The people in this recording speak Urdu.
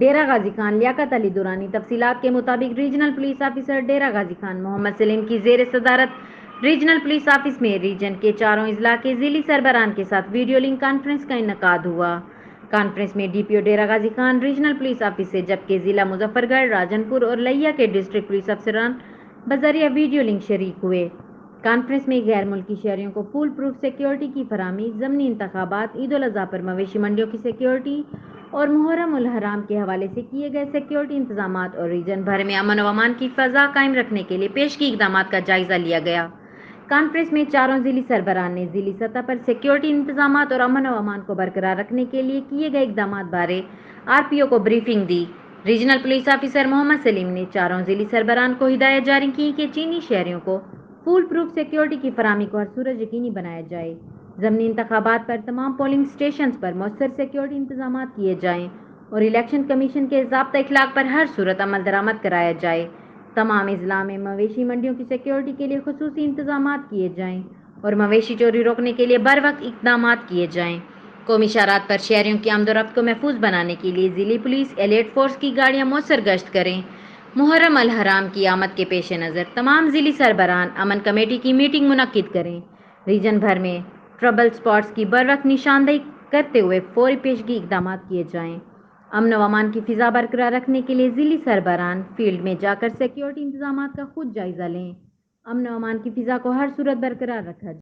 ڈیرہ غازی خان لیاقت علی دورانی تفصیلات کے مطابق regional police officer Dera Ghazi Khan محمد سلیم کی زیر صدارت ریجنل پولیس آفس میں ریجن کے چاروں اضلاع کے ضلعی سربراہان کے ساتھ ویڈیو لنک کانفرنس کا انعقاد ہوا۔ کانفرنس میں ڈی پی او Dera Ghazi Khan regional police office سے جبکہ ضلع مظفر گڑھ، راجن پور اور لیا کے ڈسٹرکٹ پولیس افسران بذریعہ ویڈیو لنک شریک ہوئے۔ کانفرنس میں غیر ملکی شہریوں کو فول پروف سیکیورٹی کی فراہمی، ضمنی انتخابات، عید الاضحیٰ پر مویشی منڈیوں کی سیکیورٹی اور محرم الحرام کے حوالے سے کیے گئے سیکیورٹی انتظامات اور ریجن بھر میں امن و امان کی فضا قائم رکھنے کے لیے پیش کی اقدامات کا جائزہ لیا گیا۔ کانفرنس میں چاروں ضلعی سربراہان نے ضلعی سطح پر سیکیورٹی انتظامات اور امن و امان کو برقرار رکھنے کے لیے کیے گئے اقدامات بارے آر پی او کو بریفنگ دی۔ ریجنل پولیس آفیسر محمد سلیم نے چاروں ضلعی سربراہان کو ہدایت جاری کی کہ چینی شہریوں کو فول پروف سیکیورٹی کی فراہمی کو ہر صورت یقینی بنایا جائے، ضمنی انتخابات پر تمام پولنگ اسٹیشنز پر مؤثر سیکیورٹی انتظامات کیے جائیں اور الیکشن کمیشن کے ضابطہ اخلاق پر ہر صورت عمل درآمد کرایا جائے۔ تمام اضلاع میں مویشی منڈیوں کی سیکیورٹی کے لیے خصوصی انتظامات کیے جائیں اور مویشی چوری روکنے کے لیے بروقت اقدامات کیے جائیں۔ قومی شاہراہ پر شہریوں کی آمد و رفت کو محفوظ بنانے کے لیے ضلعی پولیس ایلیٹ فورس کی گاڑیاں مؤثر گشت کریں۔ محرم الحرام کی آمد کے پیش نظر تمام ضلعی سربراہان امن کمیٹی کی میٹنگ منعقد کریں۔ ریجن بھر میں ٹربل اسپاٹس کی بروقت نشاندہی کرتے ہوئے فوری پیشگی اقدامات کیے جائیں۔ امن و امان کی فضا برقرار رکھنے کے لیے ضلعی سربراہان فیلڈ میں جا کر سیکیورٹی انتظامات کا خود جائزہ لیں۔ امن و امان کی فضا کو ہر صورت برقرار رکھا جائے۔